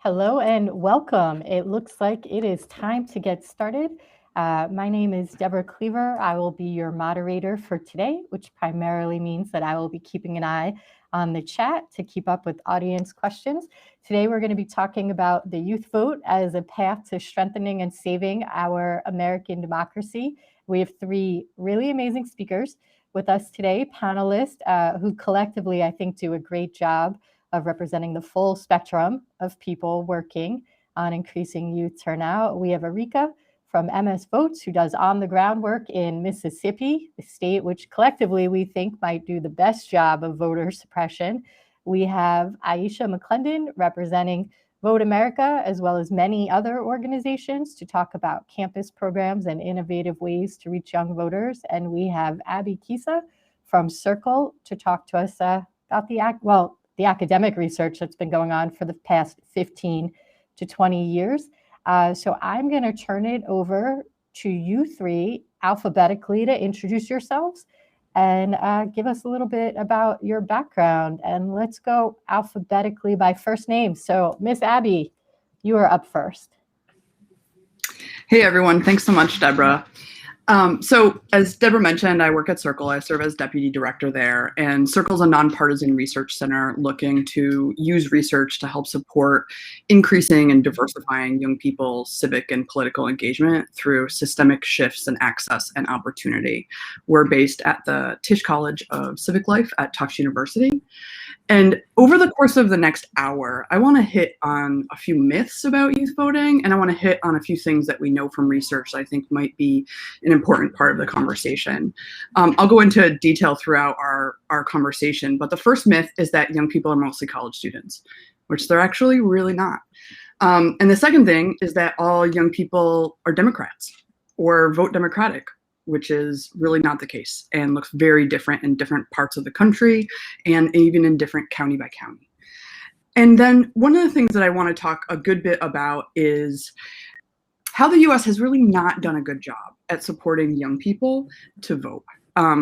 Hello and welcome. It looks like it is time to get started. My name is Deborah Cleaver. I will be your moderator for today, which primarily means that I will be keeping an eye on the chat to keep up with audience questions. Today, we're going to be talking about the youth vote as a path to strengthening and saving our American democracy. We have three really amazing speakers with us today, panelists who collectively, I think, do a great job of representing the full spectrum of people working on increasing youth turnout. We have Erika from MS Votes, who does on-the-ground work in Mississippi, the state which collectively we think might do the best job of voter suppression. We have Aisha McClendon representing Vote America, as well as many other organizations, to talk about campus programs and innovative ways to reach young voters. And we have Abby Kisa from Circle to talk to us about the academic research that's been going on for the past 15 to 20 years. So I'm going to turn it over to you three alphabetically to introduce yourselves and give us a little bit about your background. And let's go alphabetically by first name. So Miss Abby, you are up first. Hey, everyone. Thanks so much, Deborah. So as Deborah mentioned, I work at Circle. I serve as deputy director there, and Circle is a nonpartisan research center looking to use research to help support increasing and diversifying young people's civic and political engagement through systemic shifts in access and opportunity. We're based at the Tisch College of Civic Life at Tufts University. And over the course of the next hour, I want to hit on a few myths about youth voting, and I want to hit on a few things that we know from research that I think might be an important part of the conversation. I'll go into detail throughout our conversation, but the first myth is that young people are mostly college students, which they're actually really not. And the second thing is that all young people are Democrats or vote Democratic, which is really not the case and looks very different in different parts of the country and even in different county by county. And then one of the things that I want to talk a good bit about is how the US has really not done a good job at supporting young people to vote,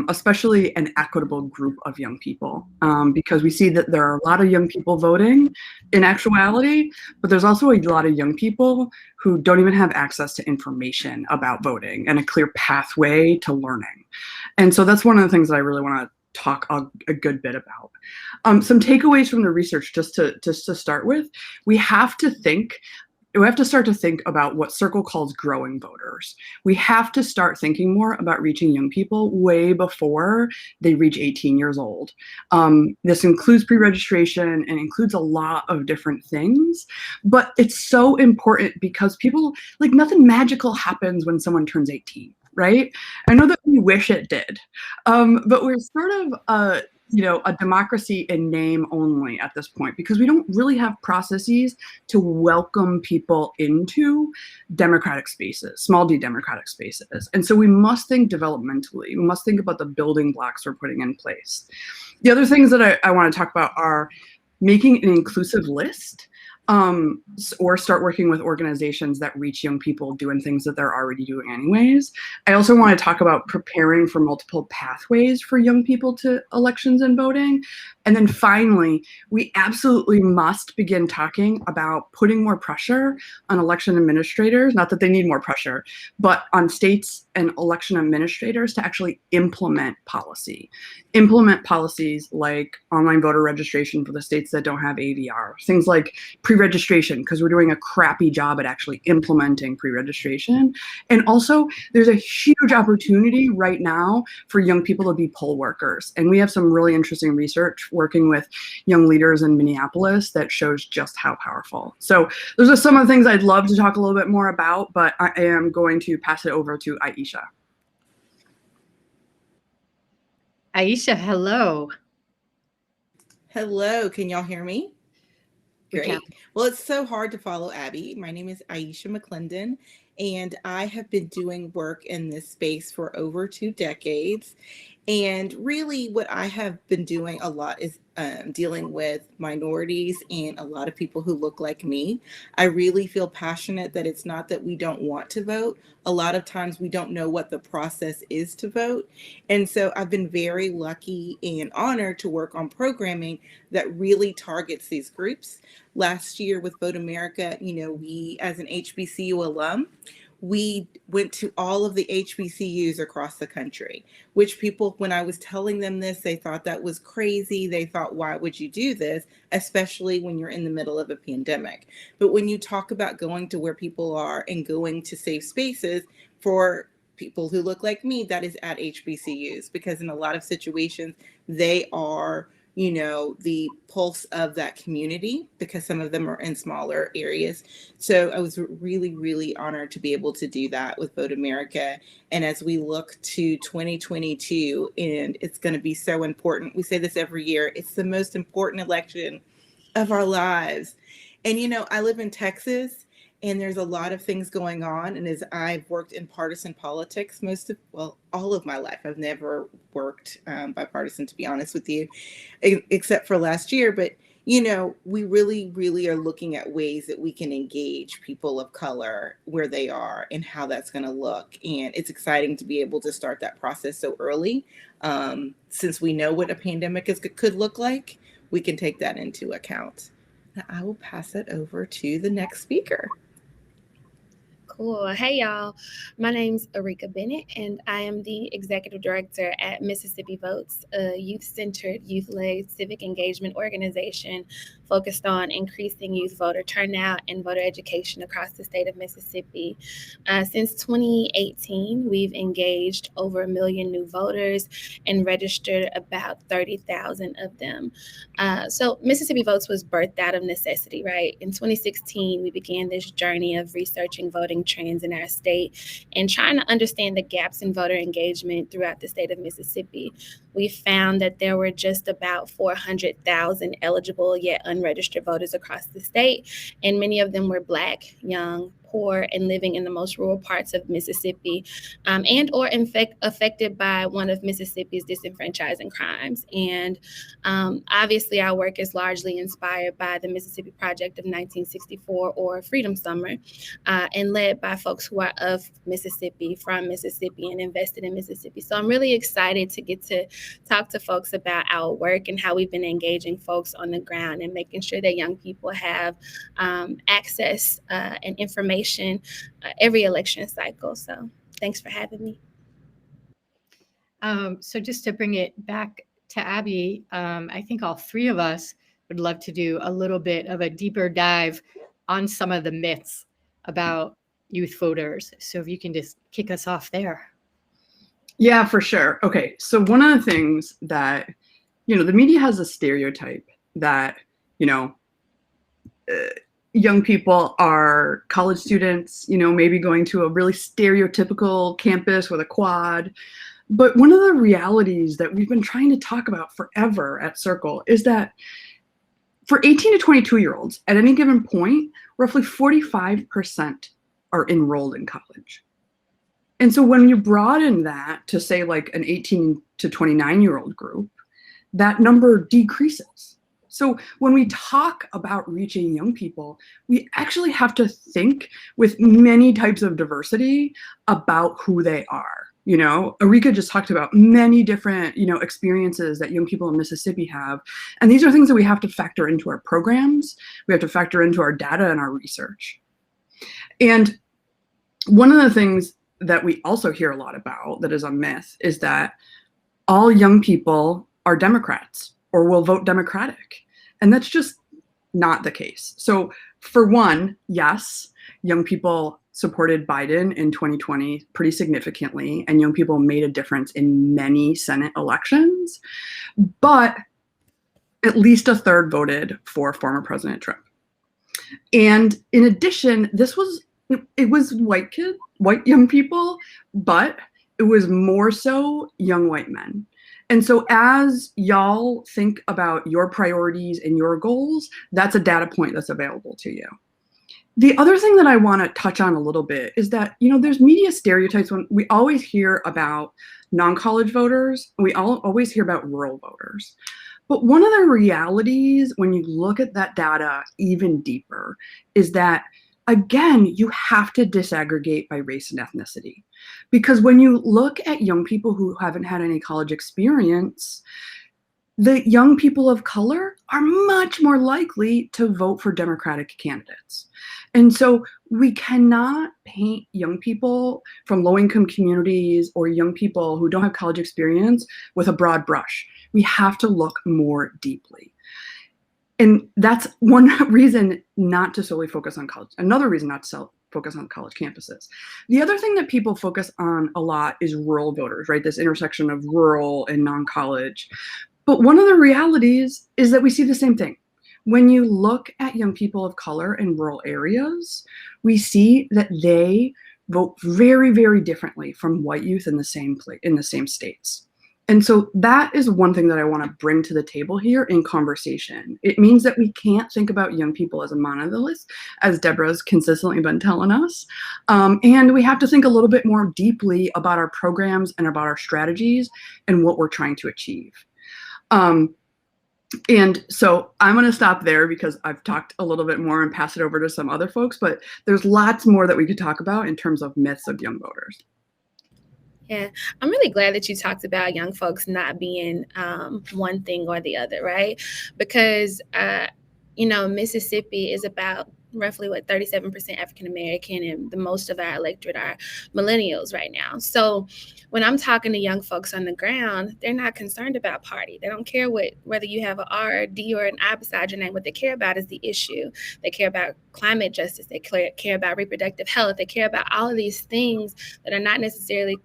especially an equitable group of young people, because we see that there are a lot of young people voting in actuality, but there's also a lot of young people who don't even have access to information about voting and a clear pathway to learning. And so that's one of the things that I really want to talk a good bit about. Some takeaways from the research, just to start with, we have to start to think about what Circle calls growing voters. We have to start thinking more about reaching young people way before they reach 18 years old. This includes pre-registration and includes a lot of different things, but it's so important because people, like, nothing magical happens when someone turns 18, right? I know that we wish it did, but we're sort of a democracy in name only at this point, because we don't really have processes to welcome people into democratic spaces, small d democratic spaces. And so we must think developmentally. We must think about the building blocks we're putting in place. The other things that I want to talk about are making an inclusive list, or start working with organizations that reach young people doing things that they're already doing anyways. I also want to talk about preparing for multiple pathways for young people to elections and voting. And then finally, we absolutely must begin talking about putting more pressure on election administrators, not that they need more pressure, but on states and election administrators to actually implement policy. Implement policies like online voter registration for the states that don't have AVR, things like pre-registration, because we're doing a crappy job at actually implementing pre-registration. And also, there's a huge opportunity right now for young people to be poll workers. And we have some really interesting research working with young leaders in Minneapolis that shows just how powerful. So those are some of the things I'd love to talk a little bit more about, but I am going to pass it over to Aisha. Aisha, hello. Hello, can y'all hear me? Great. Well, it's so hard to follow Abby. My name is Aisha McClendon, and I have been doing work in this space for over 2 decades. And really what I have been doing a lot is dealing with minorities and a lot of people who look like me. I really feel passionate that it's not that we don't want to vote. A lot of times we don't know what the process is to vote. And so I've been very lucky and honored to work on programming that really targets these groups. Last year with Vote America, we as an HBCU alum, we went to all of the HBCUs across the country, which people, when I was telling them this, they thought that was crazy. They thought, why would you do this? Especially when you're in the middle of a pandemic. But when you talk about going to where people are and going to safe spaces for people who look like me, that is at HBCUs, because in a lot of situations, they are the pulse of that community, because some of them are in smaller areas. So I was really, really honored to be able to do that with Vote America. And as we look to 2022, and it's going to be so important, we say this every year, it's the most important election of our lives. And, I live in Texas, and there's a lot of things going on. And as I've worked in partisan politics all of my life, I've never worked bipartisan, to be honest with you, except for last year. But, we really, really are looking at ways that we can engage people of color where they are and how that's going to look. And it's exciting to be able to start that process so early. Since we know what a pandemic could look like, we can take that into account. Now I will pass it over to the next speaker. Cool. Hey, y'all. My name's Arika Bennett, and I am the Executive Director at Mississippi Votes, a youth-centered, youth-led civic engagement organization focused on increasing youth voter turnout and voter education across the state of Mississippi. Since 2018, we've engaged over 1 million new voters and registered about 30,000 of them. So Mississippi Votes was birthed out of necessity, right? In 2016, we began this journey of researching voting trends in our state and trying to understand the gaps in voter engagement throughout the state of Mississippi. We found that there were just about 400,000 eligible yet unregistered voters across the state, and many of them were Black, young, poor, and living in the most rural parts of Mississippi, and or affected by one of Mississippi's disenfranchising crimes. And obviously our work is largely inspired by the Mississippi Project of 1964, or Freedom Summer, and led by folks who are of Mississippi, from Mississippi, and invested in Mississippi. So I'm really excited to get to talk to folks about our work and how we've been engaging folks on the ground and making sure that young people have access and information every election cycle. So thanks for having me. So just to bring it back to Abby, I think all three of us would love to do a little bit of a deeper dive on some of the myths about youth voters. So if you can just kick us off there. Yeah, for sure. Okay, so one of the things that, the media has a stereotype that, young people are college students, maybe going to a really stereotypical campus with a quad. But one of the realities that we've been trying to talk about forever at Circle is that for 18 to 22-year-olds, at any given point, roughly 45% are enrolled in college. And so when you broaden that to say like an 18 to 29-year-old group, that number decreases. So when we talk about reaching young people, we actually have to think with many types of diversity about who they are. Arika just talked about many different, experiences that young people in Mississippi have. And these are things that we have to factor into our programs. We have to factor into our data and our research. And one of the things that we also hear a lot about that is a myth is that all young people are Democrats or will vote Democratic. And that's just not the case. So for one, yes, young people supported Biden in 2020 pretty significantly, and young people made a difference in many Senate elections, but at least a third voted for former President Trump. And in addition, it was white young people, but it was more so young white men. And so as y'all think about your priorities and your goals, that's a data point that's available to you. The other thing that I want to touch on a little bit is that, there's media stereotypes. When we always hear about non-college voters, we always hear about rural voters. But one of the realities when you look at that data even deeper is that, again, you have to disaggregate by race and ethnicity. Because when you look at young people who haven't had any college experience, the young people of color are much more likely to vote for Democratic candidates. And so we cannot paint young people from low-income communities or young people who don't have college experience with a broad brush. We have to look more deeply. And that's one reason not to solely focus on college. Another reason not to focus on college campuses. The other thing that people focus on a lot is rural voters, right? This intersection of rural and non-college. But one of the realities is that we see the same thing. When you look at young people of color in rural areas, we see that they vote very, very differently from white youth in the same states. And so that is one thing that I want to bring to the table here in conversation. It means that we can't think about young people as a monolith, as Deborah's consistently been telling us. And we have to think a little bit more deeply about our programs and about our strategies and what we're trying to achieve. And so I'm going to stop there because I've talked a little bit more and pass it over to some other folks, but there's lots more that we could talk about in terms of myths of young voters. Yeah, I'm really glad that you talked about young folks not being one thing or the other, right? Because, Mississippi is about roughly 37% African American, and the most of our electorate are millennials right now. So when I'm talking to young folks on the ground, they're not concerned about party. They don't care whether you have an R, D, or an I beside your name. What they care about is the issue. They care about climate justice. They care about reproductive health. They care about all of these things that are not necessarily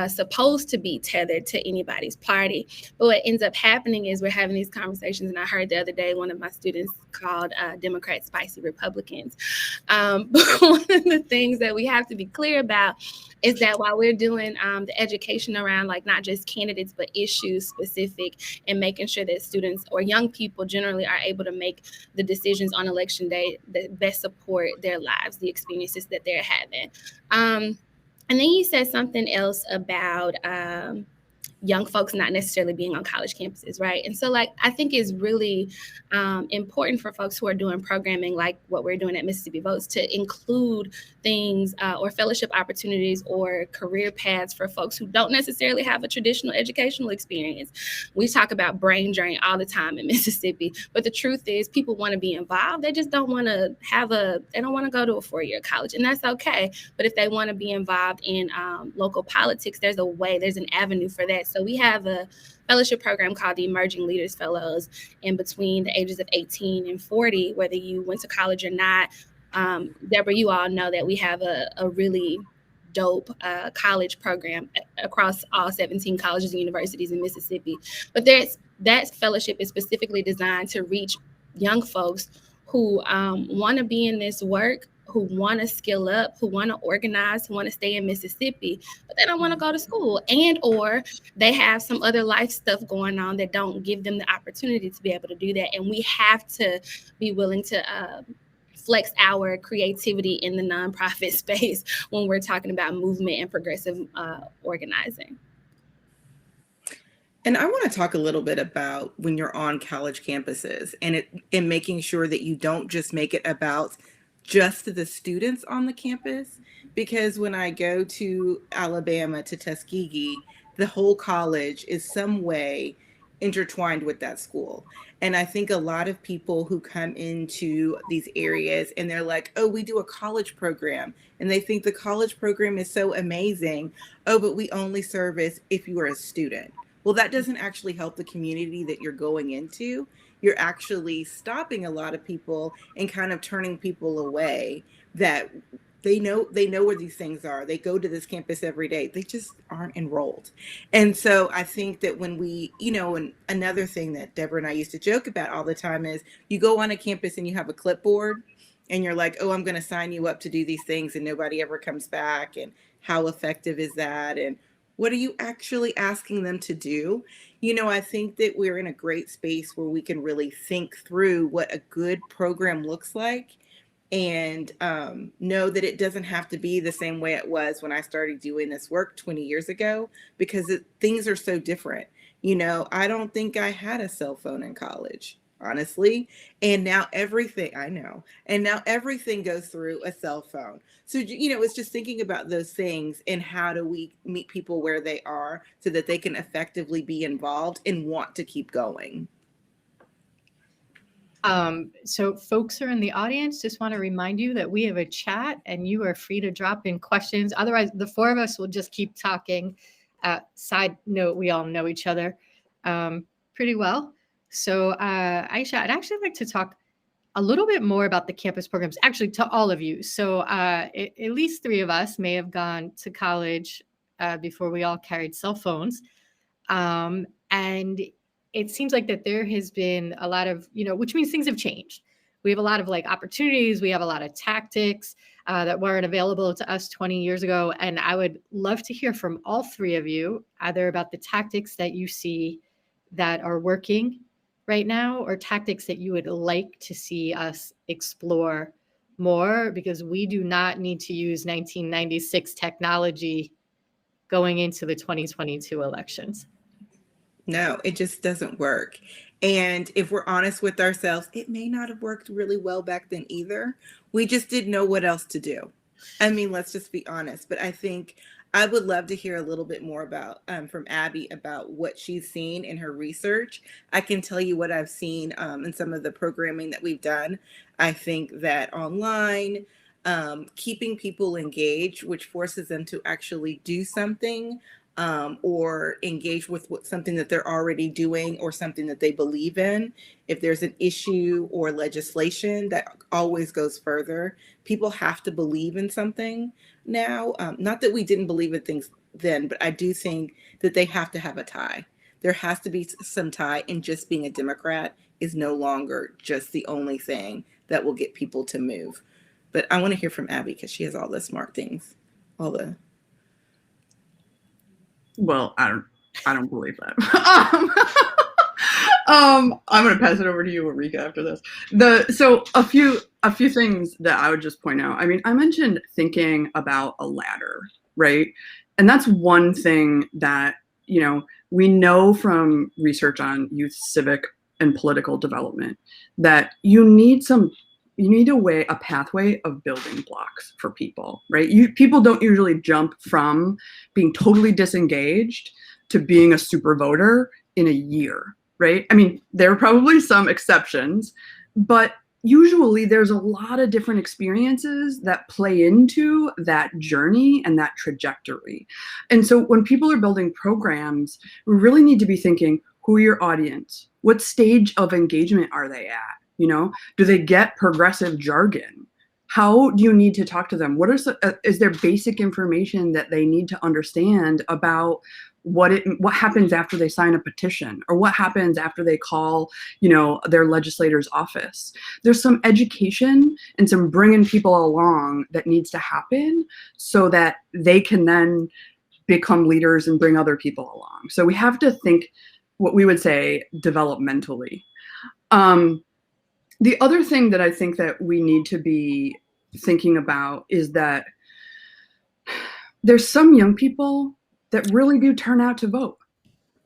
supposed to be tethered to anybody's party. But what ends up happening is we're having these conversations, and I heard the other day one of my students called Democrats spicy Republicans. But one of the things that we have to be clear about is that while we're doing the education around not just candidates, but issues specific, and making sure that students or young people generally are able to make the decisions on election day that best support their lives, the experiences that they're having. And then you said something else about young folks not necessarily being on college campuses, right? And so I think it's really important for folks who are doing programming like what we're doing at Mississippi Votes to include things or fellowship opportunities or career paths for folks who don't necessarily have a traditional educational experience. We talk about brain drain all the time in Mississippi, but the truth is people want to be involved. They just don't want to they don't want to go to a 4-year college, and that's okay. But if they want to be involved in local politics, there's an avenue for that. So we have a fellowship program called the Emerging Leaders Fellows, and between the ages of 18 and 40, whether you went to college or not, Deborah, you all know that we have a really dope college program across all 17 colleges and universities in Mississippi. But that fellowship is specifically designed to reach young folks who want to be in this work, who want to skill up, who want to organize, who want to stay in Mississippi, but they don't want to go to school, and or they have some other life stuff going on that don't give them the opportunity to be able to do that. And we have to be willing to flex our creativity in the nonprofit space when we're talking about movement and progressive organizing. And I want to talk a little bit about when you're on college campuses and making sure that you don't just make it about just the students on the campus. Because when I go to Alabama, to Tuskegee, the whole college is some way intertwined with that school. And I think a lot of people who come into these areas and they're like, oh, we do a college program. And they think the college program is so amazing. Oh, but we only service if you are a student. Well, that doesn't actually help the community that you're going into. You're actually stopping a lot of people and kind of turning people away that they know where these things are. They go to this campus every day. They just aren't enrolled. And so I think that when we, and another thing that Deborah and I used to joke about all the time is you go on a campus and you have a clipboard and you're like, oh, I'm going to sign you up to do these things, and nobody ever comes back. And how effective is that? And what are you actually asking them to do? I think that we're in a great space where we can really think through what a good program looks like and know that it doesn't have to be the same way it was when I started doing this work 20 years ago, because things are so different. I don't think I had a cell phone in college, honestly. And now everything goes through a cell phone. So, it's just thinking about those things and how do we meet people where they are so that they can effectively be involved and want to keep going. So folks are in the audience, just want to remind you that we have a chat and you are free to drop in questions. Otherwise, the four of us will just keep talking. Side note, we all know each other pretty well. So Aisha, I'd actually like to talk a little bit more about the campus programs, actually to all of you. So at least three of us may have gone to college before we all carried cell phones. And it seems like that there has been a lot of, which means things have changed. We have a lot of opportunities. We have a lot of tactics that weren't available to us 20 years ago. And I would love to hear from all three of you, either about the tactics that you see that are working right now or tactics that you would like to see us explore more, because we do not need to use 1996 technology going into the 2022 elections. No, it just doesn't work. And if we're honest with ourselves, it may not have worked really well back then either. We just didn't know what else to do. I mean, let's just be honest. But I think I would love to hear a little bit more about from Abby about what she's seen in her research. I can tell you what I've seen in some of the programming that we've done. I think that online, keeping people engaged, which forces them to actually do something, or engage with something that they're already doing or something that they believe in. If there's an issue or legislation, that always goes further. People have to believe in something now. Not that we didn't believe in things then, but I do think that they have to have a tie. There has to be some tie, and just being a Democrat is no longer just the only thing that will get people to move. But I want to hear from Abby because she has all the smart things, all the. Well, I don't believe that. I'm gonna pass it over to you, Arika, after this. So a few things that I would just point out. I mean, I mentioned thinking about a ladder, right? And that's one thing that, we know from research on youth civic and political development that you need a pathway of building blocks for people, right? People don't usually jump from being totally disengaged to being a super voter in a year, right? I mean, there are probably some exceptions, but usually there's a lot of different experiences that play into that journey and that trajectory. And so when people are building programs, we really need to be thinking, who are your audience? What stage of engagement are they at? Do they get progressive jargon? How do you need to talk to them? Is there basic information that they need to understand about what happens after they sign a petition, or what happens after they call, their legislator's office? There's some education and some bringing people along that needs to happen so that they can then become leaders and bring other people along. So we have to think what we would say developmentally. The other thing that I think that we need to be thinking about is that there's some young people that really do turn out to vote.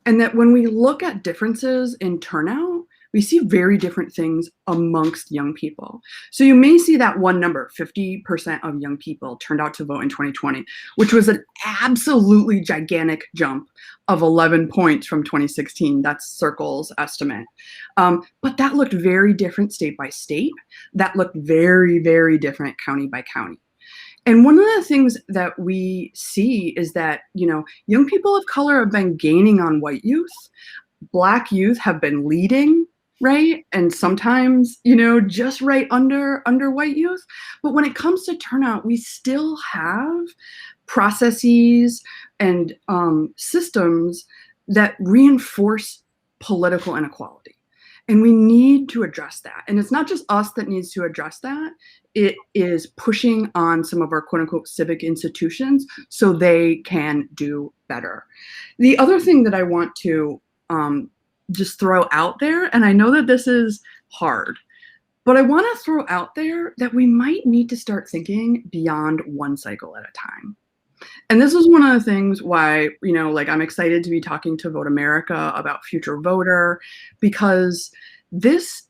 And that when we look at differences in turnout, we see very different things amongst young people. So you may see that one number, 50% of young people turned out to vote in 2020, which was an absolutely gigantic jump of 11 points from 2016. That's Circle's estimate. But that looked very different state by state. That looked very, very different county by county. And one of the things that we see is that, young people of color have been gaining on white youth. Black youth have been leading, right? And sometimes, just right under white youth. But when it comes to turnout, we still have processes and systems that reinforce political inequality. And we need to address that. And it's not just us that needs to address that. It is pushing on some of our quote unquote civic institutions so they can do better. The other thing that I want to just throw out there, and I know that this is hard, But I want to throw out there that we might need to start thinking beyond one cycle at a time. And this is one of the things why, like I'm excited to be talking to Vote America about Future Voter, because this,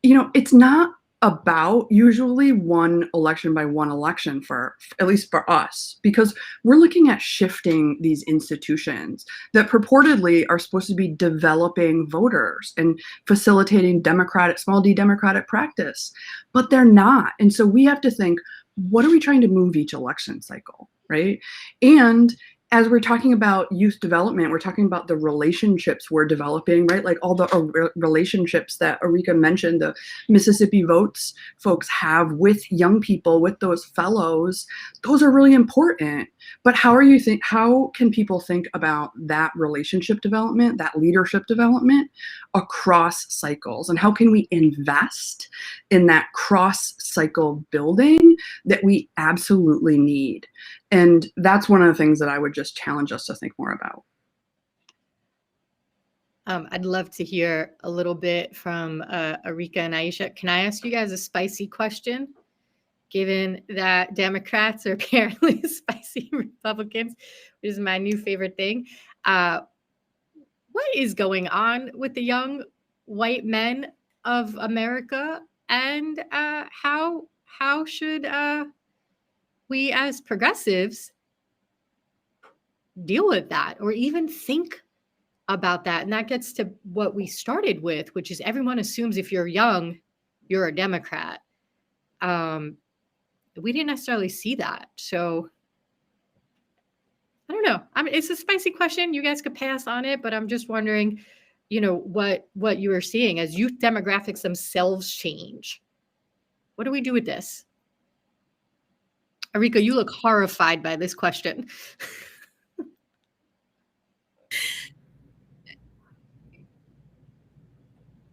it's not about usually one election by one election for at least for us, because we're looking at shifting these institutions that purportedly are supposed to be developing voters and facilitating small d democratic practice, but they're not. And so we have to think, what are we trying to move each election cycle, right? And as we're talking about youth development, we're talking about the relationships we're developing, right? Like all the relationships that Arika mentioned, the Mississippi Votes folks have with young people, with those fellows, those are really important. But how can people think about that relationship development, that leadership development across cycles? And how can we invest in that cross cycle building that we absolutely need? And that's one of the things that I would just challenge us to think more about. I'd love to hear a little bit from Arika and Aisha. Can I ask you guys a spicy question? Given that Democrats are apparently spicy Republicans, which is my new favorite thing. What is going on with the young white men of America? And how should we as progressives deal with that, or even think about that? And that gets to what we started with, which is everyone assumes if you're young, you're a Democrat. We didn't necessarily see that. So I don't know. I mean, it's a spicy question. You guys could pass on it, but I'm just wondering, what you are seeing as youth demographics themselves change. What do we do with this? Arika, you look horrified by this question.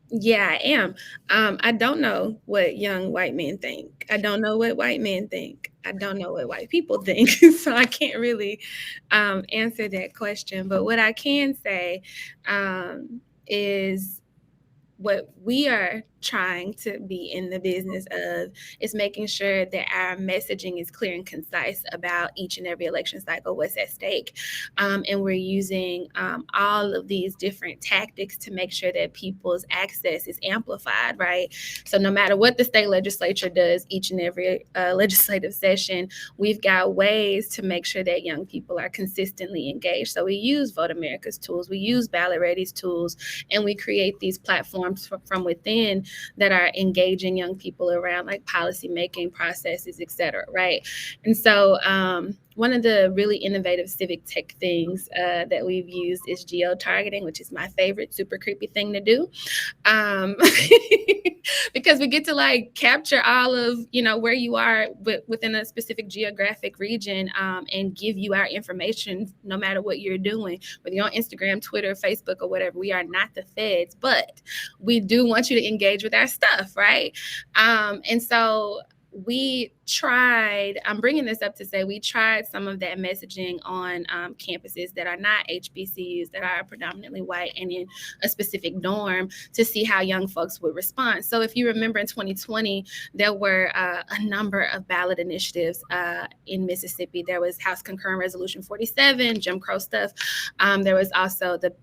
Yeah, I am. I don't know what young white men think. I don't know what white men think. I don't know what white people think. So I can't really answer that question. But what I can say is what we are trying to be in the business of is making sure that our messaging is clear and concise about each and every election cycle, what's at stake. And we're using all of these different tactics to make sure that people's access is amplified, right? So no matter what the state legislature does each and every legislative session, we've got ways to make sure that young people are consistently engaged. So we use Vote America's tools, we use Ballot Ready's tools, and we create these platforms from within that are engaging young people around like policy making processes, et cetera, right? And so one of the really innovative civic tech things that we've used is geo-targeting, which is my favorite super creepy thing to do. Because we get to like capture all of, where you are within a specific geographic region and give you our information no matter what you're doing, whether you're on Instagram, Twitter, Facebook, or whatever. We are not the feds, but we do want you to engage with our stuff, right? And so I'm bringing this up to say we tried some of that messaging on campuses that are not HBCUs, that are predominantly white and in a specific norm, to see how young folks would respond. So if you remember in 2020, there were a number of ballot initiatives in Mississippi. There was House Concurrent Resolution 47, Jim Crow stuff. There was also the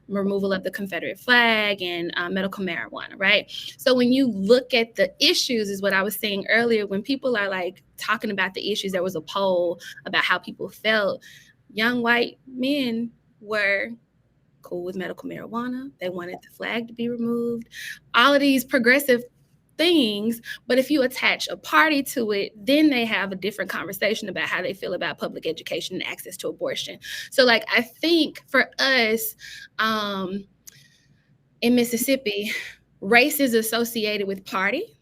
removal of the Confederate flag and medical marijuana, right? So when you look at the issues, is what I was saying earlier, when people are like talking about the issues, there was a poll about how people felt. Young white men were cool with medical marijuana. They wanted the flag to be removed. All of these progressive things, but if you attach a party to it, then they have a different conversation about how they feel about public education and access to abortion. So like, I think for us in Mississippi, race is associated with party.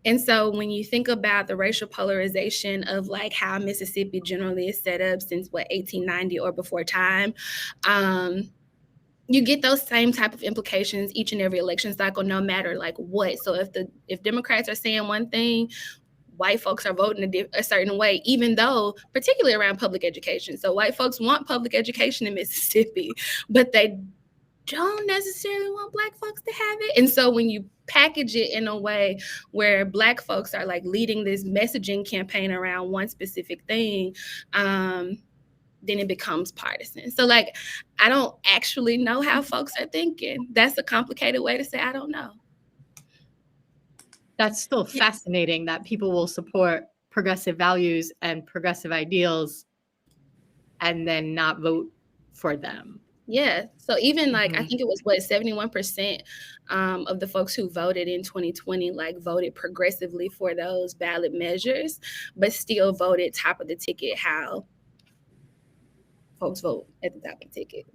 And so when you think about the racial polarization of like how Mississippi generally is set up since 1890 or before time, you get those same type of implications each and every election cycle, no matter like what. So if Democrats are saying one thing, white folks are voting a certain way, even though, particularly around public education. So white folks want public education in Mississippi, but they don't necessarily want Black folks to have it. And so when you package it in a way where Black folks are like leading this messaging campaign around one specific thing, then it becomes partisan. So like, I don't actually know how folks are thinking. That's a complicated way to say I don't know. That's still fascinating that people will support progressive values and progressive ideals and then not vote for them. Yeah. So even like, I Mhm. think it was 71% of the folks who voted in 2020, like voted progressively for those ballot measures, but still voted top of the ticket how folks vote at the top of the ticket.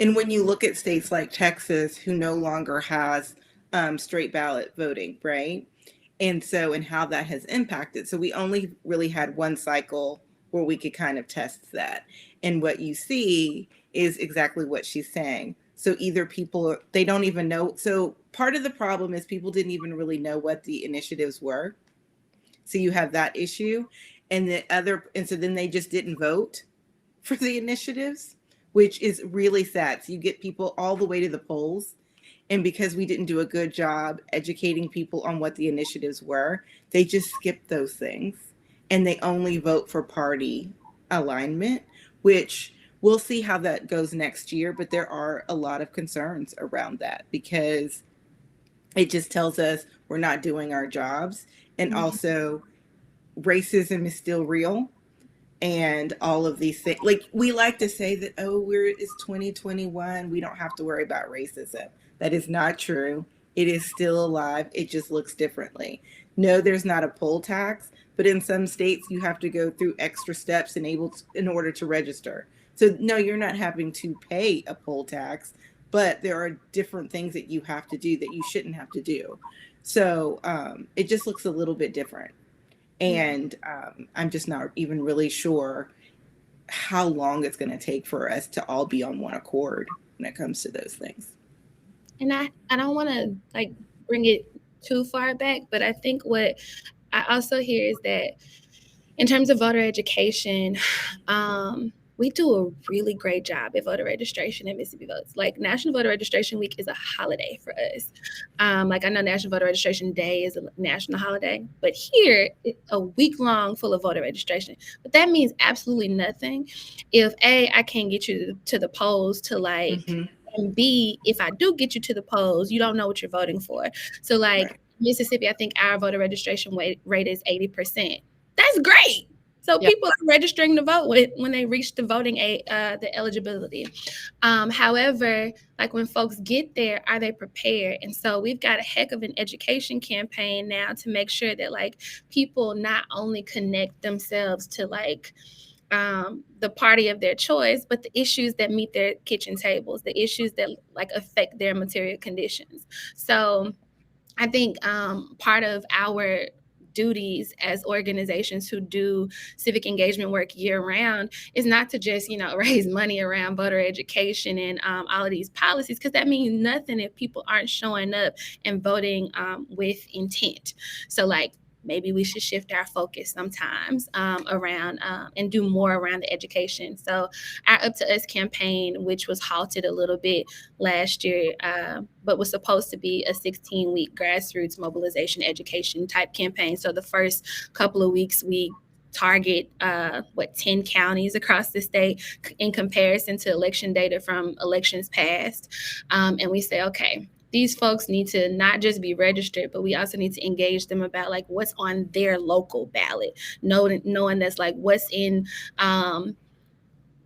And when you look at states like Texas, who no longer has straight ballot voting, right? And so, and how that has impacted. So we only really had one cycle where we could kind of test that. And what you see is exactly what she's saying. So either people, they don't even know. So part of the problem is people didn't even really know what the initiatives were. So you have that issue. And so then they just didn't vote for the initiatives, which is really sad. So you get people all the way to the polls. And because we didn't do a good job educating people on what the initiatives were, they just skip those things and they only vote for party alignment, which we'll see how that goes next year. But there are a lot of concerns around that because it just tells us we're not doing our jobs. And also, racism is still real. And all of these things, like we like to say that, oh, it's 2021, we don't have to worry about racism. That is not true. It is still alive. It just looks differently. No, there's not a poll tax, but in some states you have to go through extra steps in order to register. So no, you're not having to pay a poll tax, but there are different things that you have to do that you shouldn't have to do. So it just looks a little bit different. And I'm just not even really sure how long it's going to take for us to all be on one accord when it comes to those things. And I don't want to like bring it too far back, but I think what I also hear is that in terms of voter education, we do a really great job at voter registration at Mississippi Votes. Like National Voter Registration Week is a holiday for us. Like I know National Voter Registration Day is a national holiday, but here it's a week long full of voter registration. But that means absolutely nothing if A, I can't get you to the polls to like, and B, if I do get you to the polls, you don't know what you're voting for. So like Right. Mississippi, I think our voter registration rate is 80%. That's great. So Yep. people are registering to vote when they reach the voting age, the eligibility. However, like when folks get there, are they prepared? And so we've got a heck of an education campaign now to make sure that like people not only connect themselves to like the party of their choice, but the issues that meet their kitchen tables, the issues that like affect their material conditions. So I think part of our duties as organizations who do civic engagement work year round is not to just, raise money around voter education and all of these policies, because that means nothing if people aren't showing up and voting with intent. So like, maybe we should shift our focus sometimes around and do more around the education. So our Up to Us campaign, which was halted a little bit last year, but was supposed to be a 16-week grassroots mobilization education type campaign. So the first couple of weeks, we target 10 counties across the state in comparison to election data from elections past. And we say, okay, these folks need to not just be registered, but we also need to engage them about like what's on their local ballot, knowing that's like what's in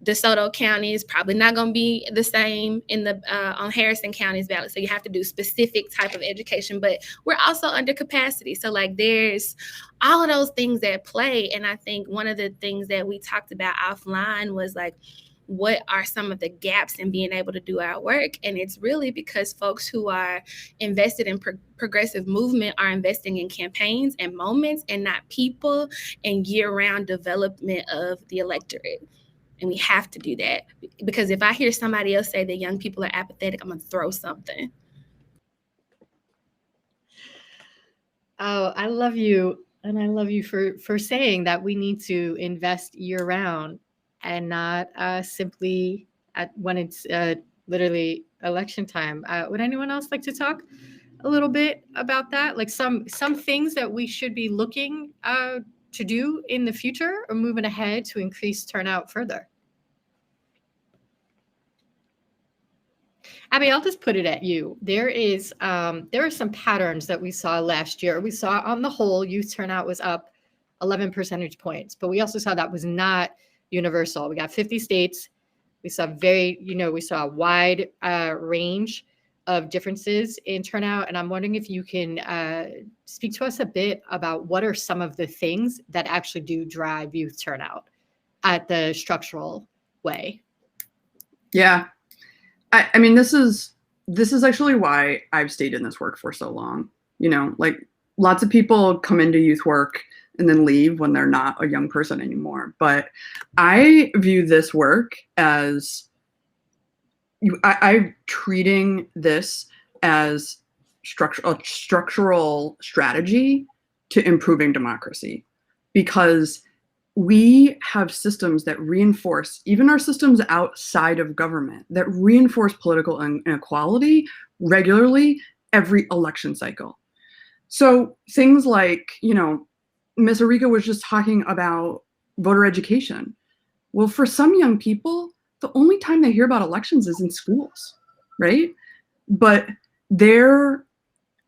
DeSoto County is probably not going to be the same in the on Harrison County's ballot. So you have to do specific type of education, but we're also under capacity. So like there's all of those things at play. And I think one of the things that we talked about offline was like, what are some of the gaps in being able to do our work? And it's really because folks who are invested in progressive movement are investing in campaigns and moments and not people and year-round development of the electorate. And we have to do that, because if I hear somebody else say that young people are apathetic, I'm going to throw something. Oh, I love you. And I love you for saying that we need to invest year round and not simply when it's literally election time. Would anyone else like to talk a little bit about that? Like some things that we should be looking to do in the future or moving ahead to increase turnout further? Abby, I'll just put it at you. There are some patterns that we saw last year. We saw on the whole youth turnout was up 11 percentage points, but we also saw that was not universal. We got 50 states. We saw we saw a wide range of differences in turnout. And I'm wondering if you can speak to us a bit about what are some of the things that actually do drive youth turnout at the structural way. Yeah. I mean, this is actually why I've stayed in this work for so long. Like lots of people come into youth work and then leave when they're not a young person anymore. But I view this work as I'm treating this as a structural strategy to improving democracy, because we have systems that reinforce, even our systems outside of government, that reinforce political inequality regularly every election cycle. So things like, Ms. Arika was just talking about voter education. Well, for some young people, the only time they hear about elections is in schools, right? But there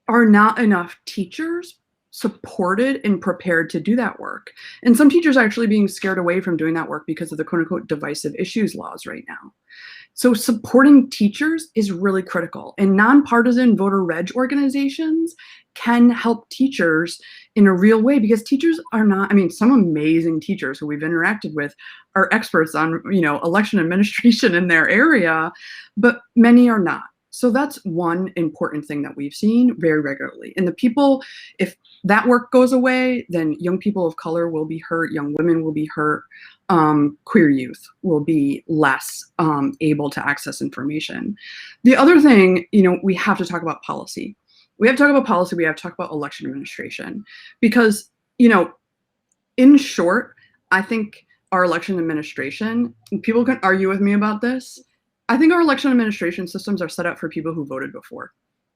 are not enough teachers supported and prepared to do that work. And some teachers are actually being scared away from doing that work because of the quote unquote divisive issues laws right now. So supporting teachers is really critical, and nonpartisan voter reg organizations can help teachers in a real way, because teachers are not, some amazing teachers who we've interacted with are experts on, election administration in their area, but many are not. So that's one important thing that we've seen very regularly. And if that work goes away, then young people of color will be hurt, young women will be hurt, queer youth will be less able to access information. The other thing, we have to talk about policy. We have to talk about policy, we have to talk about election administration, because, in short, I think our election administration, people can argue with me about this, I think our election administration systems are set up for people who voted before.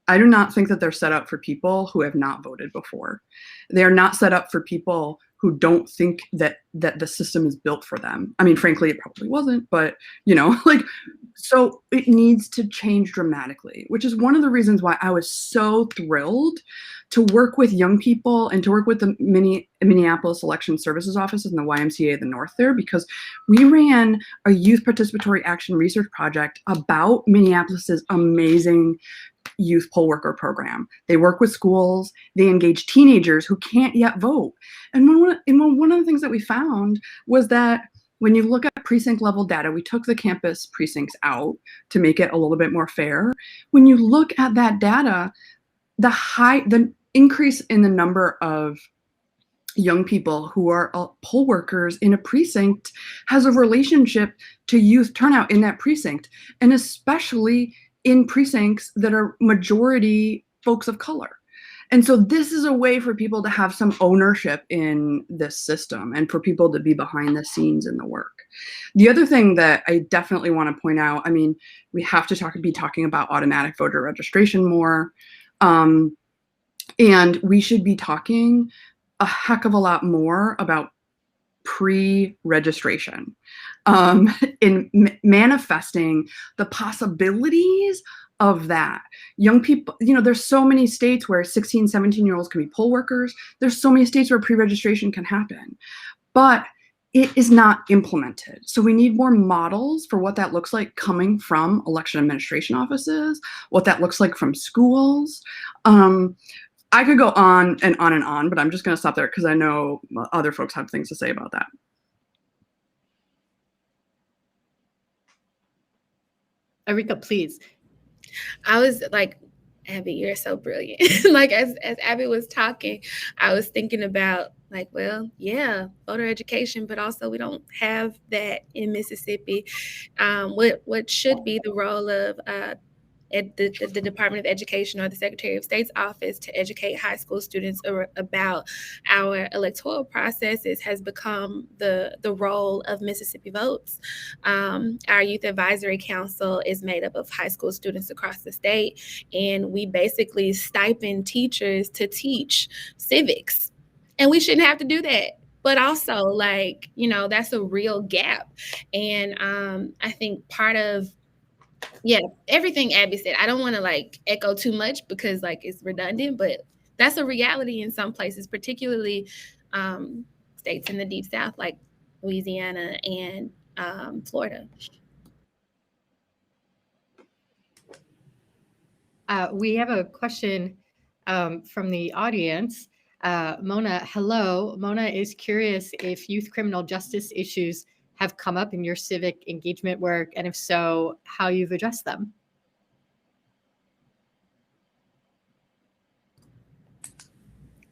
I do not think that they're set up for people who have not voted before. They are not set up for people who don't think that the system is built for them. Frankly, it probably wasn't, but so it needs to change dramatically, which is one of the reasons why I was so thrilled to work with young people and to work with the Minneapolis Election Services Offices and the YMCA of the North there, because we ran a youth participatory action research project about Minneapolis's amazing youth poll worker program. They work with schools, they engage teenagers who can't yet vote. And one of the things that we found was that when you look at precinct level data, we took the campus precincts out to make it a little bit more fair. When you look at that data, the increase in the number of young people who are poll workers in a precinct has a relationship to youth turnout in that precinct, and especially in precincts that are majority folks of color. And so this is a way for people to have some ownership in this system and for people to be behind the scenes in the work. The other thing that I definitely want to point out, we have to be talking about automatic voter registration more. And we should be talking a heck of a lot more about pre-registration in manifesting the possibilities of that. Young people, there's so many states where 16, 17-year-olds can be poll workers. There's so many states where pre-registration can happen, but it is not implemented. So we need more models for what that looks like coming from election administration offices, what that looks like from schools. I could go on and on and on, but I'm just going to stop there because I know other folks have things to say about that. Arika, please. I was like, Abby, you're so brilliant. as Abby was talking, I was thinking about voter education, but also we don't have that in Mississippi. What should be the role of the Department of Education or the Secretary of State's office to educate high school students about our electoral processes has become the role of Mississippi Votes. Our Youth Advisory Council is made up of high school students across the state, and we basically stipend teachers to teach civics. And we shouldn't have to do that. But also, like, you know, that's a real gap. And I think part of, everything Abby said, I don't want to like echo too much because like it's redundant, but that's a reality in some places, particularly states in the Deep South like Louisiana and Florida. We have a question from the audience. Mona, hello. Mona is curious if youth criminal justice issues have come up in your civic engagement work, and if so, how you've addressed them.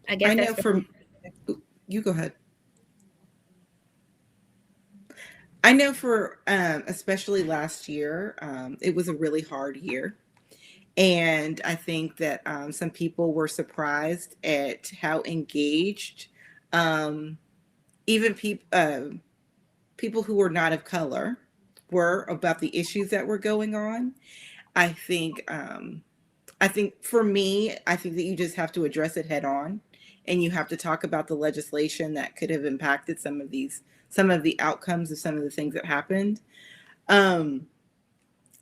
I guess I know you go ahead. I know for especially last year, it was a really hard year. And I think that some people were surprised at how engaged even people who were not of color were about the issues that were going on. I think for me, I think that you just have to address it head on, and you have to talk about the legislation that could have impacted some of the outcomes of some of the things that happened.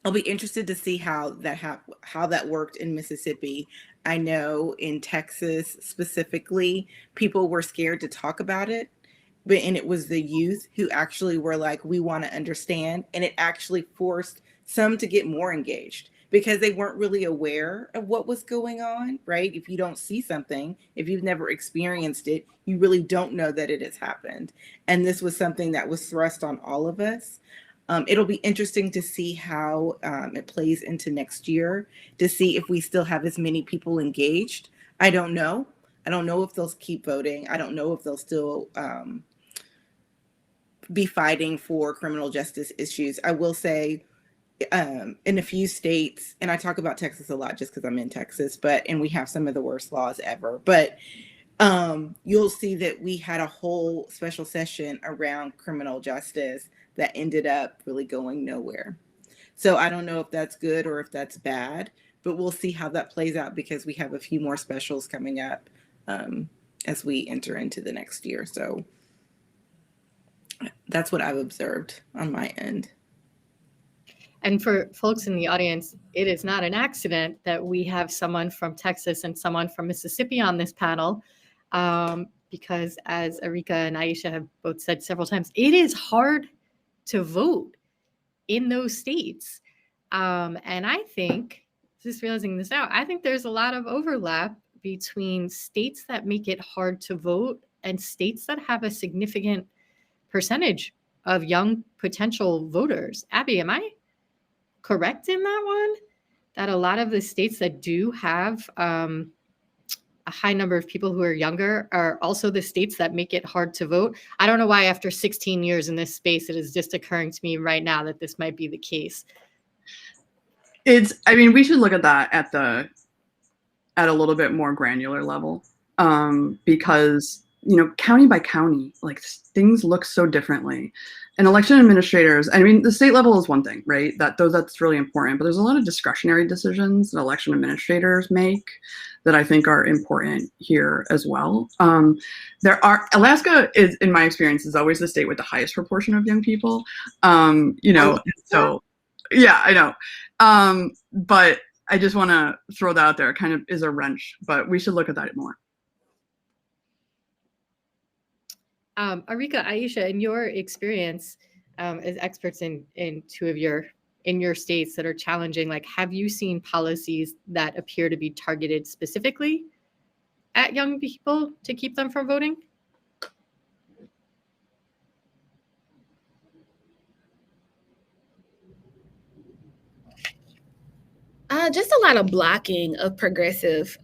I'll be interested to see how that worked in Mississippi. I know in Texas specifically, people were scared to talk about it, and it was the youth who actually were like, we want to understand. And it actually forced some to get more engaged because they weren't really aware of what was going on, right? If you don't see something, if you've never experienced it, you really don't know that it has happened. And this was something that was thrust on all of us. It'll be interesting to see how it plays into next year, to see if we still have as many people engaged. I don't know. I don't know if they'll keep voting. I don't know if they'll still be fighting for criminal justice issues. I will say in a few states, and I talk about Texas a lot just because I'm in Texas, and we have some of the worst laws ever. But you'll see that we had a whole special session around criminal justice that ended up really going nowhere. So I don't know if that's good or if that's bad, but we'll see how that plays out because we have a few more specials coming up as we enter into the next year. So that's what I've observed on my end. And for folks in the audience, it is not an accident that we have someone from Texas and someone from Mississippi on this panel. Because as Arika and Aisha have both said several times, it is hard to vote in those states. And I think, just realizing this out, I think there's a lot of overlap between states that make it hard to vote and states that have a significant percentage of young potential voters. Abby, am I correct in that one? That a lot of the states that do have a high number of people who are younger are also the states that make it hard to vote. I don't know why after 16 years in this space, it is just occurring to me right now that this might be the case. We should look at that at a little bit more granular level because, county by county, like things look so differently. And election administrators, the state level is one thing, right? That's really important, but there's a lot of discretionary decisions that election administrators make that I think are important here as well. Alaska is, in my experience, is always the state with the highest proportion of young people. So yeah, I know. But I just want to throw that out there. It kind of is a wrench, but we should look at that more. Arika, Aisha, in your experience as experts in two of your states that are challenging, like, have you seen policies that appear to be targeted specifically at young people to keep them from voting? Just a lot of blocking of progressive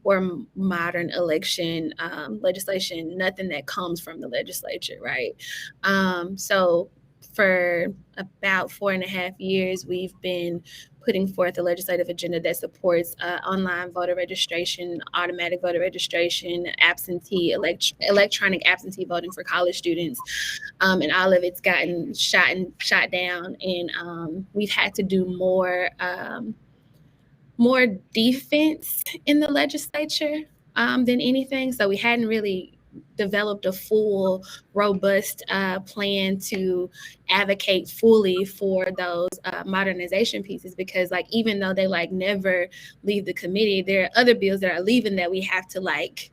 or modern election legislation, nothing that comes from the legislature, right? So for about 4.5 years, we've been putting forth a legislative agenda that supports online voter registration, automatic voter registration, electronic absentee voting for college students, and all of it's gotten shot down, and we've had to do more defense in the legislature than anything. So we hadn't really developed a full, robust plan to advocate fully for those modernization pieces, because like even though they like never leave the committee, there are other bills that are leaving that we have to like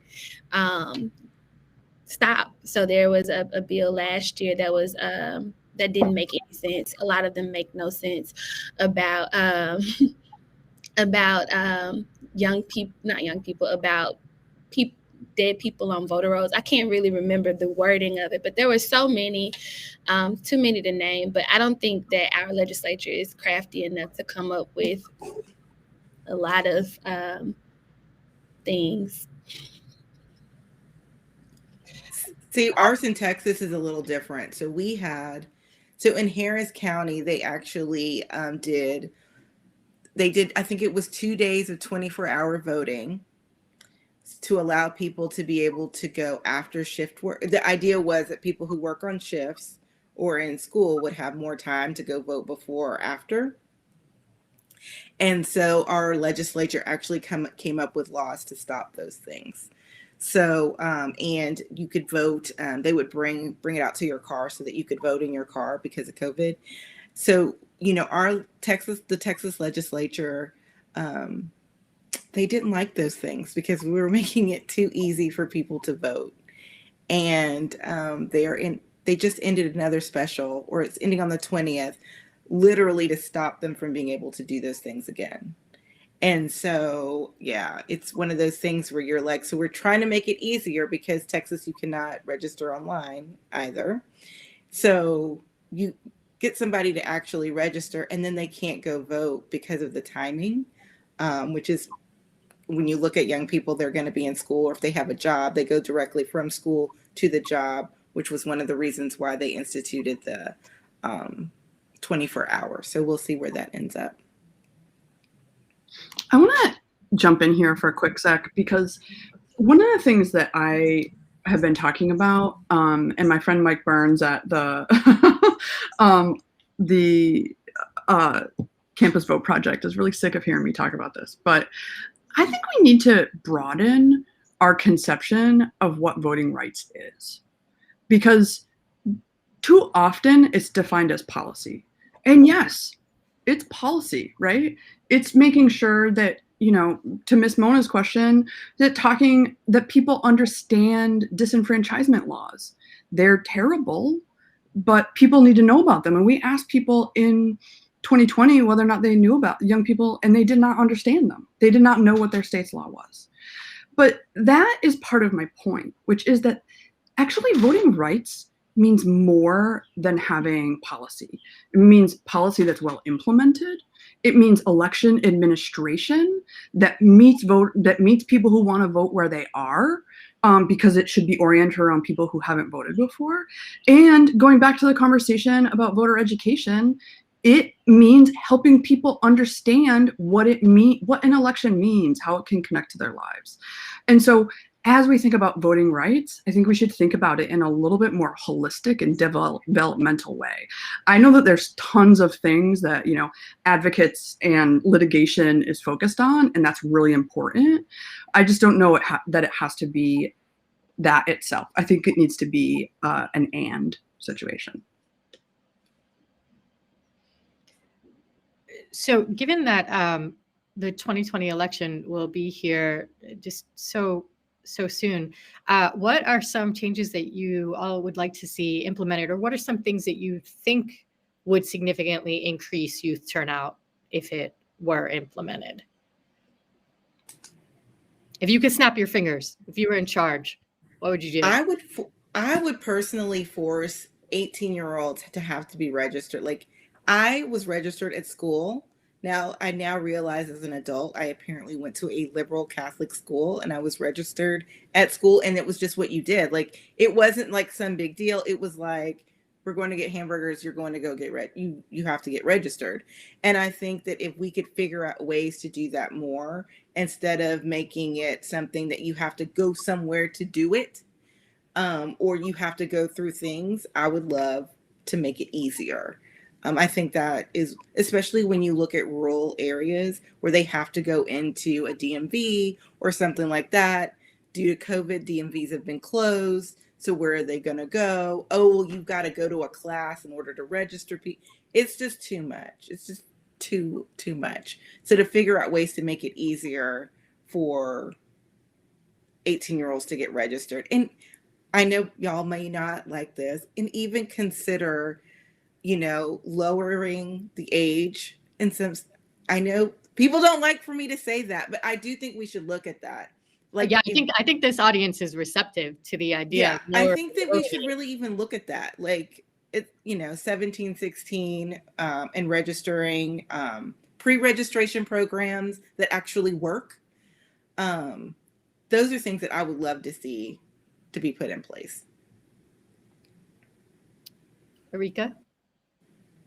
stop. So there was a bill last year that was that didn't make any sense. A lot of them make no sense about about about dead people on voter rolls. I can't really remember the wording of it, but there were so many, too many to name. But I don't think that our legislature is crafty enough to come up with a lot of things. See, ours in Texas is a little different. So in Harris County, they actually did, I think it was 2 days of 24-hour voting to allow people to be able to go after shift work. The idea was that people who work on shifts or in school would have more time to go vote before or after. And so our legislature actually came up with laws to stop those things. So, and you could vote, they would bring it out to your car so that you could vote in your car because of COVID. So, you know, the Texas legislature, they didn't like those things because we were making it too easy for people to vote. And they just ended another special, or it's ending on the 20th, literally to stop them from being able to do those things again. And so, yeah, it's one of those things where you're like, so we're trying to make it easier because Texas, you cannot register online either. So you get somebody to actually register and then they can't go vote because of the timing, which is when you look at young people, they're going to be in school, or if they have a job, they go directly from school to the job, which was one of the reasons why they instituted the 24 hours. So we'll see where that ends up. I want to jump in here for a quick sec, because one of the things that I have been talking about, and my friend Mike Burns at the Campus Vote Project is really sick of hearing me talk about this, but I think we need to broaden our conception of what voting rights is, because too often it's defined as policy. And yes, it's policy, right? It's making sure that, you know, to Miss Mona's question, that people understand disenfranchisement laws. They're terrible, but people need to know about them. And we asked people in 2020 whether or not they knew about young people, and they did not understand them. They did not know what their state's law was. But that is part of my point, which is that actually voting rights means more than having policy. It means policy that's well implemented. It means election administration that meets people who want to vote where they are, because it should be oriented around people who haven't voted before. And going back to the conversation about voter education, it means helping people understand what an election means, how it can connect to their lives. And so as we think about voting rights, I think we should think about it in a little bit more holistic and developmental way. I know that there's tons of things that, you know, advocates and litigation is focused on, and that's really important. I just don't know that it has to be that itself. I think it needs to be an and situation. So given that the 2020 election will be here just so soon, what are some changes that you all would like to see implemented, or what are some things that you think would significantly increase youth turnout if it were implemented? If you could snap your fingers, if you were in charge, what would you do? I would personally force 18-year-olds to have to be registered. Like, I was registered at school. Now, I now realize as an adult, I apparently went to a liberal Catholic school and I was registered at school, and it was just what you did. Like, it wasn't like some big deal. It was like, we're going to get hamburgers, you're going to go get you have to get registered. And I think that if we could figure out ways to do that more, instead of making it something that you have to go somewhere to do it, or you have to go through things, I would love to make it easier. I think that is, especially when you look at rural areas where they have to go into a DMV or something like that. Due to COVID, DMVs have been closed. So where are they going to go? Oh, well, you've got to go to a class in order to register people. It's just too much. It's just too much. So to figure out ways to make it easier for 18-year-olds to get registered. And I know y'all may not like this, and even consider, lowering the age. And I know people don't like for me to say that, but I do think we should look at that. Like, yeah, I think this audience is receptive to the idea. Yeah, I think that we should really even look at that. Like, 17, 16, and registering, pre-registration programs that actually work. Those are things that I would love to see to be put in place. Erika,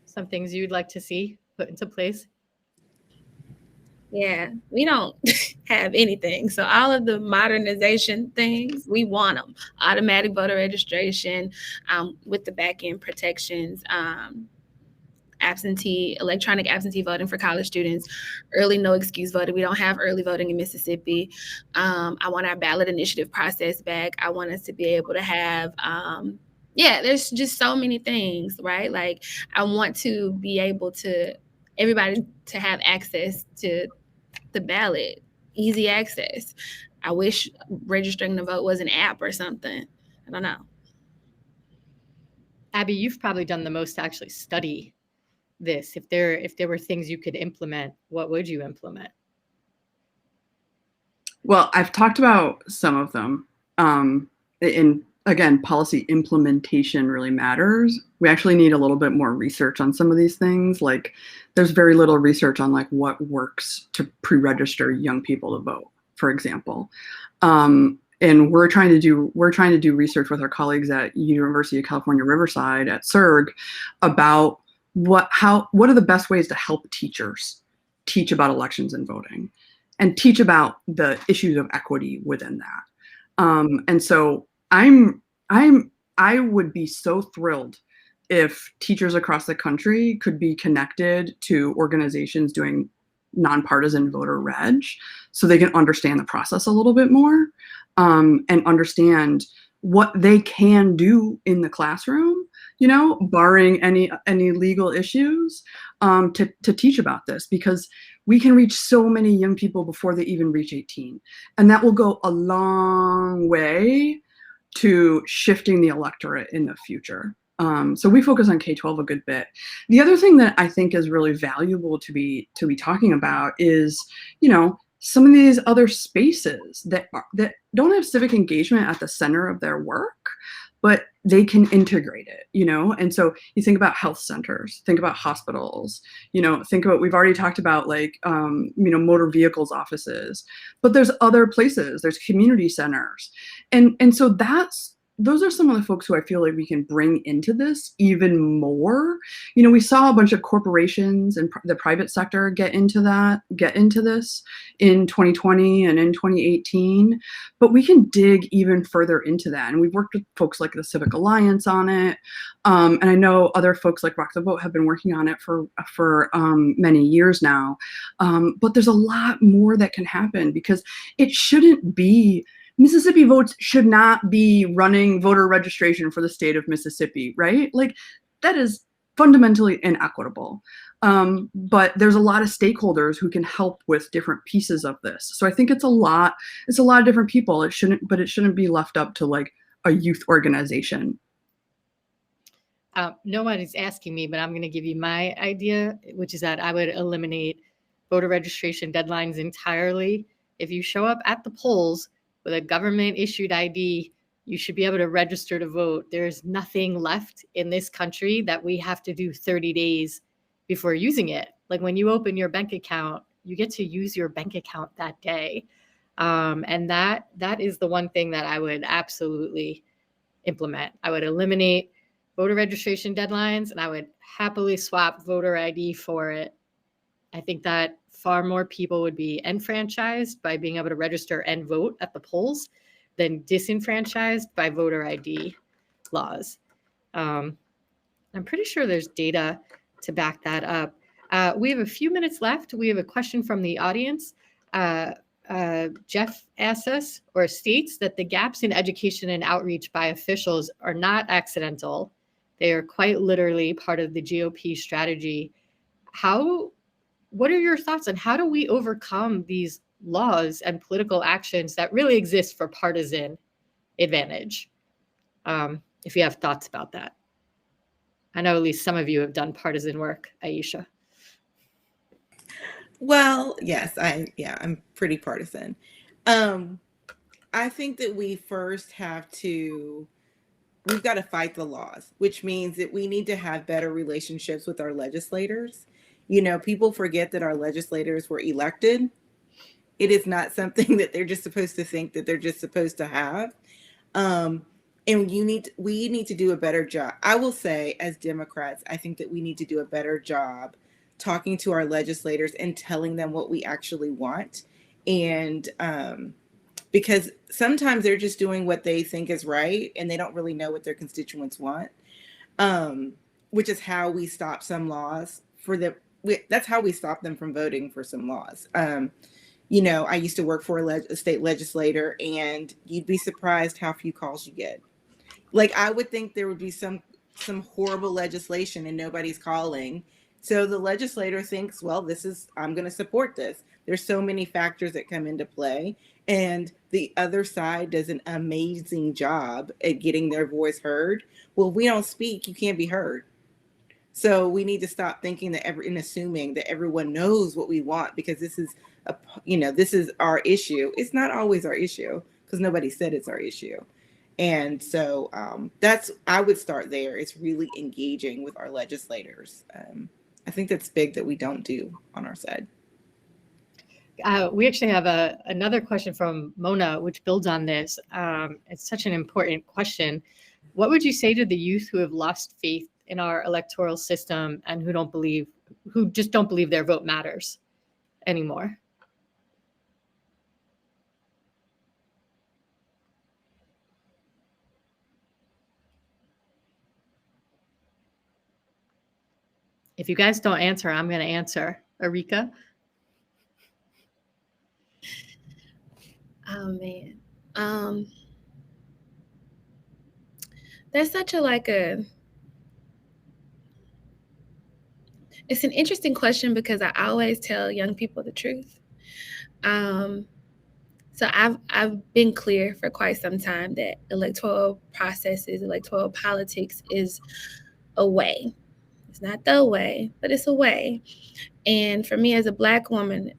some things you'd like to see put into place? Yeah, we don't have anything. So all of the modernization things, we want them. Automatic voter registration, with the back end protections, electronic absentee voting for college students, early no excuse voting. We don't have early voting in Mississippi. I want our ballot initiative process back. I want us to be able to have, there's just so many things, right? Like, I want to be able to, everybody to have access to the ballot, easy access. I wish registering to vote was an app or something. I don't know. Abby, you've probably done the most to actually study this. If there were things you could implement, what would you implement? Well, I've talked about some of them. Again, policy implementation really matters. We actually need a little bit more research on some of these things. Like, there's very little research on like what works to pre-register young people to vote, for example. And we're trying to do research with our colleagues at University of California, Riverside at SERG about what are the best ways to help teachers teach about elections and voting and teach about the issues of equity within that. And so I would be so thrilled if teachers across the country could be connected to organizations doing nonpartisan voter reg so they can understand the process a little bit more, and understand what they can do in the classroom, barring any legal issues, to teach about this, because we can reach so many young people before they even reach 18. And that will go a long way to shifting the electorate in the future. So we focus on K-12 a good bit. The other thing that I think is really valuable to be talking about is, some of these other spaces that don't have civic engagement at the center of their work, but they can integrate it, And so you think about health centers, think about hospitals, think about, we've already talked about like, motor vehicles offices, but there's other places, there's community centers. And so those are some of the folks who I feel like we can bring into this even more. We saw a bunch of corporations and the private sector get into this in 2020 and in 2018, but we can dig even further into that. And we've worked with folks like the Civic Alliance on it. And I know other folks like Rock the Vote have been working on it for many years now. But there's a lot more that can happen, because it shouldn't be, Mississippi Votes should not be running voter registration for the state of Mississippi, right? Like, that is fundamentally inequitable. But there's a lot of stakeholders who can help with different pieces of this. So I think it's a lot of different people. It shouldn't be left up to like a youth organization. No one is asking me, but I'm going to give you my idea, which is that I would eliminate voter registration deadlines entirely. If you show up at the polls with a government issued ID, you should be able to register to vote. There's nothing left in this country that we have to do 30 days before using it. Like, when you open your bank account, you get to use your bank account that day. And that is the one thing that I would absolutely implement. I would eliminate voter registration deadlines, and I would happily swap voter ID for it. I think that far more people would be enfranchised by being able to register and vote at the polls than disenfranchised by voter ID laws. I'm pretty sure there's data to back that up. We have a few minutes left. We have a question from the audience. Jeff asks us or states that the gaps in education and outreach by officials are not accidental. They are quite literally part of the GOP strategy. What are your thoughts on how do we overcome these laws and political actions that really exist for partisan advantage? If you have thoughts about that. I know at least some of you have done partisan work, Aisha. Well, yes, I'm pretty partisan. I think that we've got to fight the laws, which means that we need to have better relationships with our legislators. People forget that our legislators were elected. It is not something that they're just supposed to think that they're just supposed to have. And we need to do a better job. I will say, as Democrats, I think that we need to do a better job talking to our legislators and telling them what we actually want. And because sometimes they're just doing what they think is right and they don't really know what their constituents want, which is how we stop some laws that's how we stop them from voting for some laws. I used to work for a state legislator, and you'd be surprised how few calls you get. Like, I would think there would be some horrible legislation and nobody's calling. So the legislator thinks, well, I'm going to support this. There's so many factors that come into play, and the other side does an amazing job at getting their voice heard. Well, if we don't speak, you can't be heard. So we need to stop thinking and assuming that everyone knows what we want, because this is our issue. It's not always our issue, because nobody said it's our issue. And so I would start there. It's really engaging with our legislators. I think that's big that we don't do on our side. We actually have another question from Mona, which builds on this. It's such an important question. What would you say to the youth who have lost faith in our electoral system and who just don't believe their vote matters anymore? If you guys don't answer, I'm going to answer. Arika? Oh, man. There's such it's an interesting question, because I always tell young people the truth. So I've been clear for quite some time that electoral processes, electoral politics is a way. It's not the way, but it's a way. And for me as a Black woman,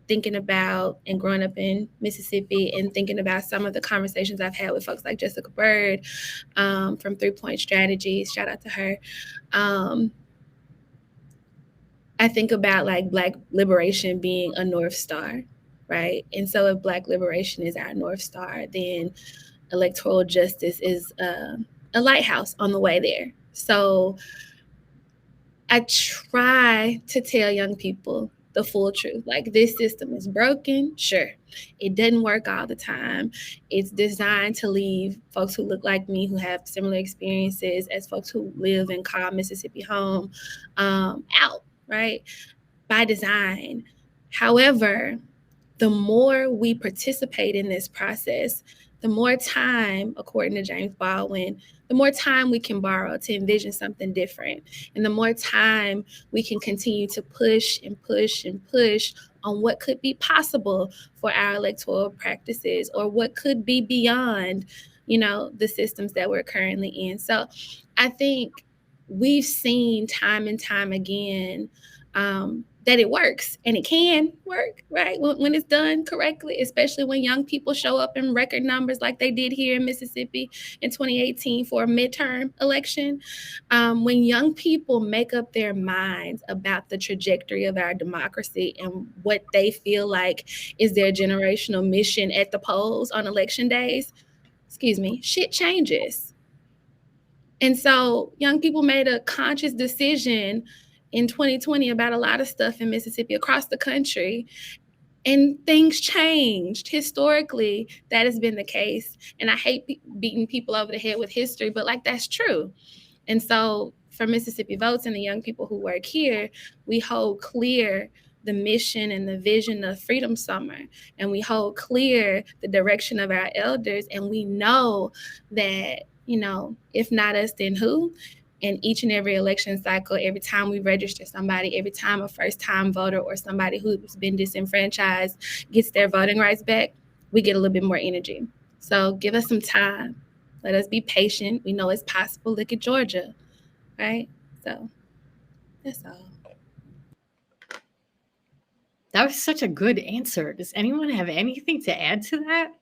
thinking about and growing up in Mississippi and thinking about some of the conversations I've had with folks like Jessica Bird from 3 Point Strategies, shout out to her. I think about like Black liberation being a North Star, right? And so if Black liberation is our North Star, then electoral justice is a lighthouse on the way there. So I try to tell young people the full truth. Like, this system is broken. Sure. It doesn't work all the time. It's designed to leave folks who look like me, who have similar experiences as folks who live and call Mississippi home, out, right? By design. However, the more we participate in this process, the more time, according to James Baldwin, the more time we can borrow to envision something different. And the more time we can continue to push and push and push on what could be possible for our electoral practices, or what could be beyond, the systems that we're currently in. So I think we've seen time and time again that it works, and it can work, right? When it's done correctly, especially when young people show up in record numbers like they did here in Mississippi in 2018 for a midterm election. When young people make up their minds about the trajectory of our democracy and what they feel like is their generational mission at the polls on election days, shit changes. And so young people made a conscious decision in 2020 about a lot of stuff in Mississippi, across the country. And things changed. Historically, that has been the case. And I hate beating people over the head with history, but like, that's true. And so for Mississippi Votes and the young people who work here, we hold clear the mission and the vision of Freedom Summer. And we hold clear the direction of our elders. And we know that, you know, if not us, then who? In each and every election cycle, every time we register somebody, every time a first-time voter or somebody who's been disenfranchised gets their voting rights back, we get a little bit more energy. So give us some time. Let us be patient. We know it's possible. Look at Georgia, right? So that's all. That was such a good answer. Does anyone have anything to add to that?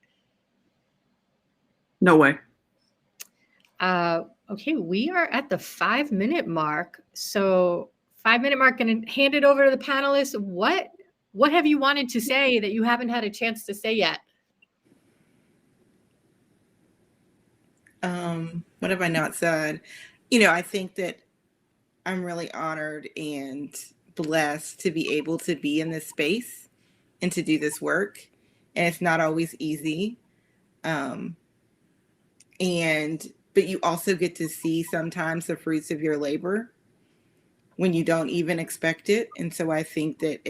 No way. Okay, we are at the 5-minute mark. So 5-minute mark, going to hand it over to the panelists. What have you wanted to say that you haven't had a chance to say yet? What have I not said? You know, I think that I'm really honored and blessed to be able to be in this space and to do this work. And it's not always easy. But you also get to see sometimes the fruits of your labor when you don't even expect it. And so I think that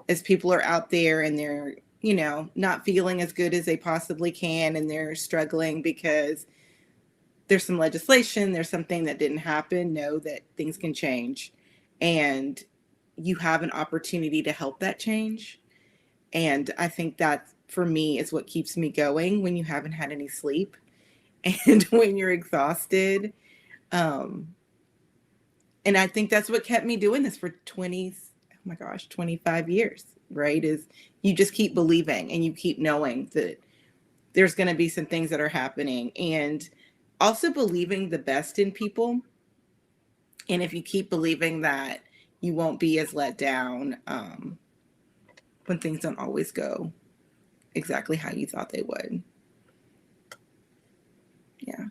as people are out there and they're, you know, not feeling as good as they possibly can, and they're struggling because there's some legislation, there's something that didn't happen, know that things can change. And you have an opportunity to help that change. And I think that, for me, is what keeps me going when you haven't had any sleep and when you're exhausted. And I think that's what kept me doing this for 25 years, right? Is you just keep believing and you keep knowing that there's going to be some things that are happening, and also believing the best in people. And if you keep believing that, you won't be as let down when things don't always go exactly how you thought they would. Yeah.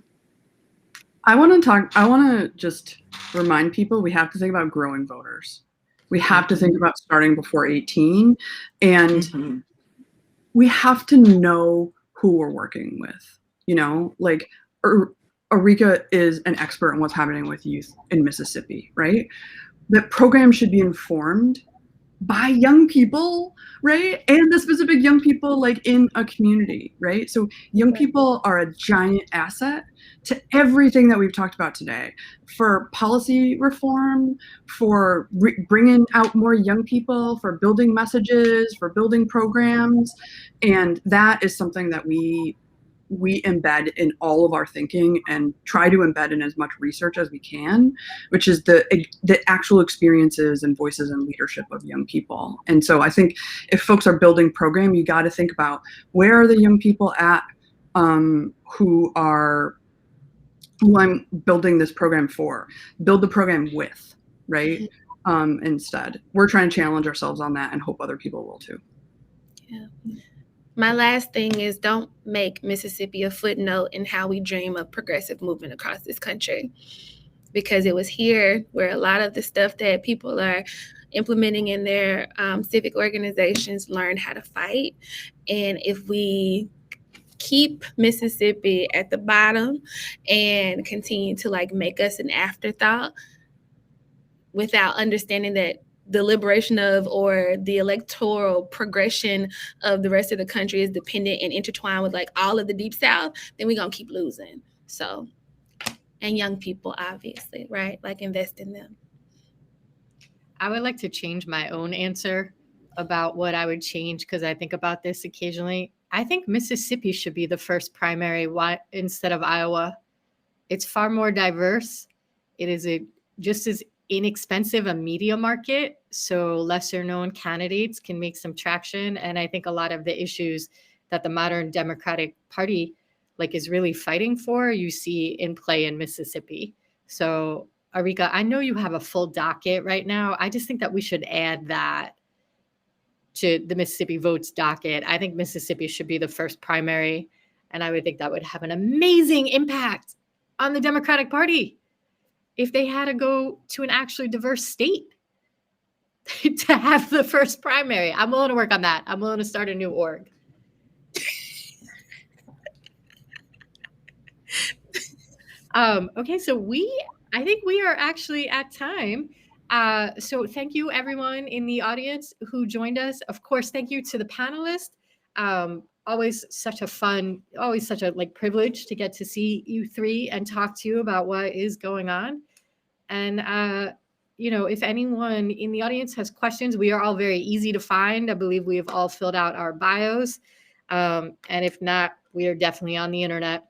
I want to just remind people we have to think about growing voters. We have to think about starting before 18, and we have to know who we're working with. You know, like Arika is an expert in what's happening with youth in Mississippi, right? That program should be informed by young people, right? And the specific young people like in a community, right? So young people are a giant asset to everything that we've talked about today, for policy reform, for bringing out more young people, for building messages, for building programs. And that is something that we embed in all of our thinking and try to embed in as much research as we can, which is the actual experiences and voices and leadership of young people. And so I think if folks are building program, you got to think about, where are the young people at who I'm building this program for, build the program with, right? Instead, we're trying to challenge ourselves on that and hope other people will too. Yeah. My last thing is, don't make Mississippi a footnote in how we dream of progressive movement across this country, because it was here where a lot of the stuff that people are implementing in their civic organizations learned how to fight. And if we keep Mississippi at the bottom and continue to like make us an afterthought without understanding that the liberation of, or the electoral progression of the rest of the country is dependent and intertwined with like all of the Deep South, then we're going to keep losing. So, and young people, obviously, right? Like, invest in them. I would like to change my own answer about what I would change, because I think about this occasionally. I think Mississippi should be the first primary instead of Iowa. It's far more diverse. It is just as inexpensive a media market, so lesser known candidates can make some traction. And I think a lot of the issues that the modern Democratic Party is really fighting for, you see in play in Mississippi. So Arika, I know you have a full docket right now. I just think that we should add that to the Mississippi Votes docket. I think Mississippi should be the first primary, and I would think that would have an amazing impact. on the Democratic Party if they had to go to an actually diverse state to have the first primary. I'm willing to work on that. I'm willing to start a new org. Okay, so I think we are actually at time. So thank you everyone in the audience who joined us. Of course, thank you to the panelists. Always such a privilege to get to see you three and talk to you about what is going on. And if anyone in the audience has questions, we are all very easy to find. I believe we have all filled out our bios. And if not, we are definitely on the internet.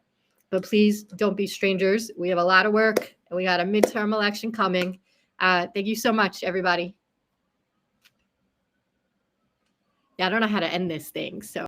But please don't be strangers. We have a lot of work and we got a midterm election coming. Thank you so much, everybody. Yeah, I don't know how to end this thing, so.